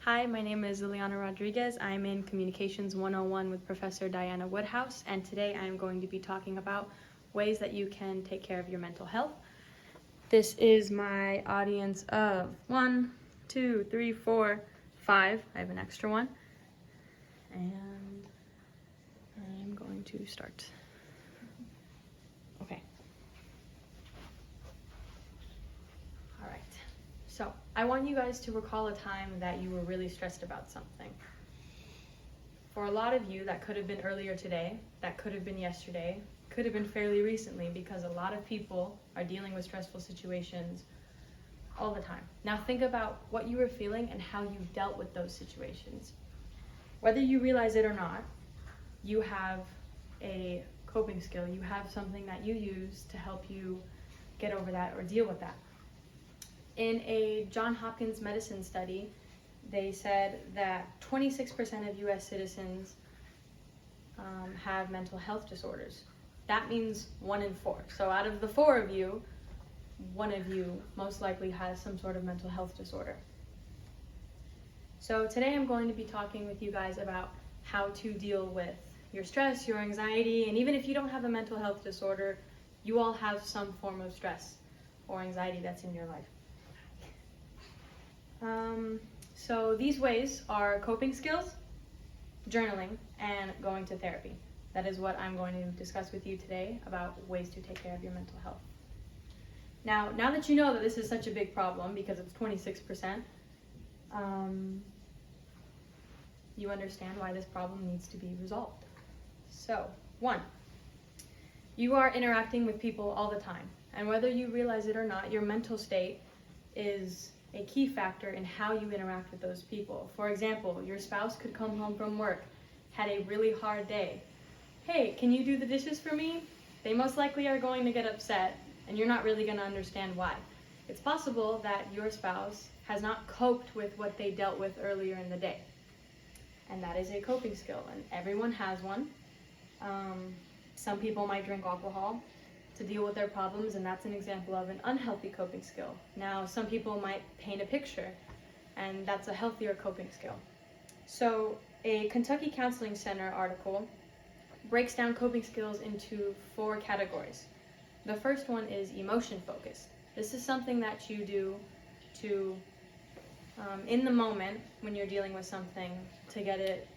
Hi, my name is Liliana Rodriguez. I'm in Communications 101 with Professor Diana Woodhouse, and today I'm going to be talking about ways that you can take care of your mental health. This is my audience of 1, 2, 3, 4, 5. I have an extra one, and I'm going to start. Okay. All right. So I want you guys to recall a time that you were really stressed about something. For a lot of you, that could have been earlier today, that could have been yesterday, could have been fairly recently, because a lot of people are dealing with stressful situations all the time. Now think about what you were feeling and how you dealt with those situations. Whether you realize it or not, you have a coping skill. You have something that you use to help you get over that or deal with that. In a Johns Hopkins medicine study, they said that 26% of US citizens have mental health disorders. That means 1 in 4. So out of the 4 of you, 1 of you most likely has some sort of mental health disorder. So today I'm going to be talking with you guys about how to deal with your stress, your anxiety, and even if you don't have a mental health disorder, you all have some form of stress or anxiety that's in your life. So these ways are coping skills, journaling, and going to therapy. That is what I'm going to discuss with you today about ways to take care of your mental health. Now that you know that this is such a big problem because it's 26%, you understand why this problem needs to be resolved. So, 1, you are interacting with people all the time, and whether you realize it or not, your mental state is a key factor in how you interact with those people. For example, your spouse could come home from work, had a really hard day. Hey, can you do the dishes for me? They most likely are going to get upset, and you're not really going to understand why. It's possible that your spouse has not coped with what they dealt with earlier in the day. And that is a coping skill, and everyone has one. Some people might drink alcohol to deal with their problems, and that's an example of an unhealthy coping skill. Now, some people might paint a picture, and that's a healthier coping skill. So, a Kentucky Counseling Center article breaks down coping skills into 4 categories. The first one is emotion focused. This is something that you do to, in the moment when you're dealing with something, to get it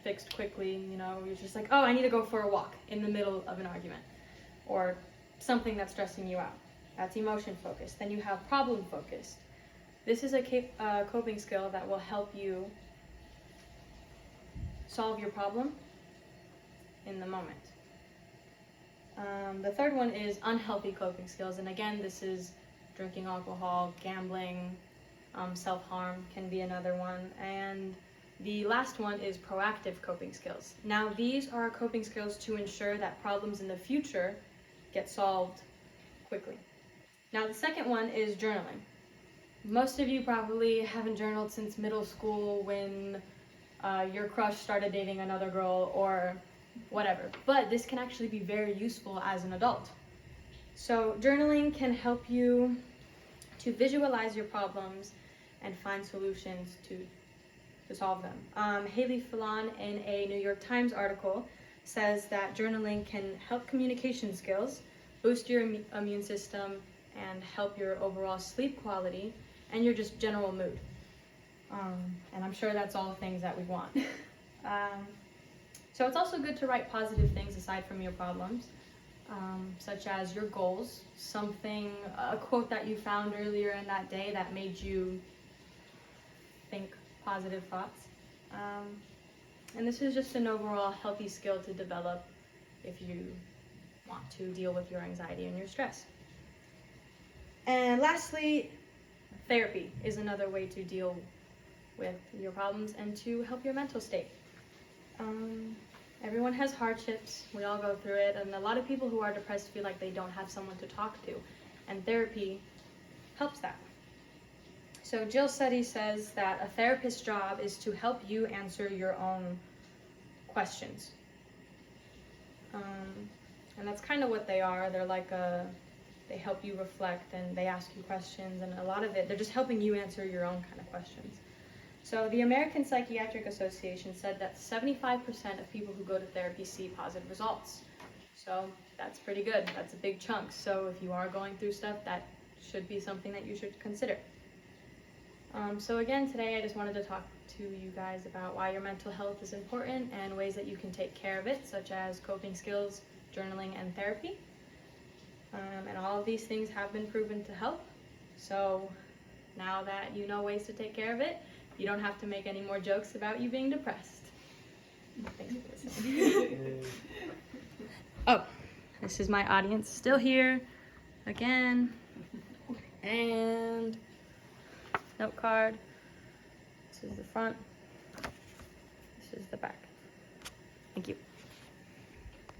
fixed quickly. You're just like, oh, I need to go for a walk in the middle of an argument, or something that's stressing you out. That's emotion focused. Then you have problem focused. This is a coping skill that will help you solve your problem in the moment. The third one is unhealthy coping skills, and again, this is drinking alcohol, gambling, self-harm can be another one, and the last one is proactive coping skills. Now, these are coping skills to ensure that problems in the future get solved quickly. Now, the second one is journaling. Most of you probably haven't journaled since middle school when your crush started dating another girl or whatever, but this can actually be very useful as an adult. So journaling can help you to visualize your problems and find solutions to solve them. Haley Fallon, in a New York Times article, says that journaling can help communication skills, boost your immune system, and help your overall sleep quality and your just general mood. And I'm sure that's all things that we want. So it's also good to write positive things aside from your problems, such as your goals, a quote that you found earlier in that day that made you think positive thoughts. And this is just an overall healthy skill to develop if you want to deal with your anxiety and your stress. And lastly, therapy is another way to deal with your problems and to help your mental state. Everyone has hardships, we all go through it, and a lot of people who are depressed feel like they don't have someone to talk to, and therapy helps that. So Jill Seti says that a therapist's job is to help you answer your own questions. And that's kind of what they are. They're like they help you reflect and they ask you questions, and a lot of it, they're just helping you answer your own kind of questions. So the American Psychiatric Association said that 75% of people who go to therapy see positive results. So that's pretty good. That's a big chunk. So if you are going through stuff, that should be something that you should consider. So again, today I just wanted to talk to you guys about why your mental health is important and ways that you can take care of it, such as coping skills, journaling, and therapy. And all of these things have been proven to help. So now that you know ways to take care of it, you don't have to make any more jokes about you being depressed. Thanks for listening. Oh, this is my audience still here again. And note card. This is the front. This is the back. Thank you.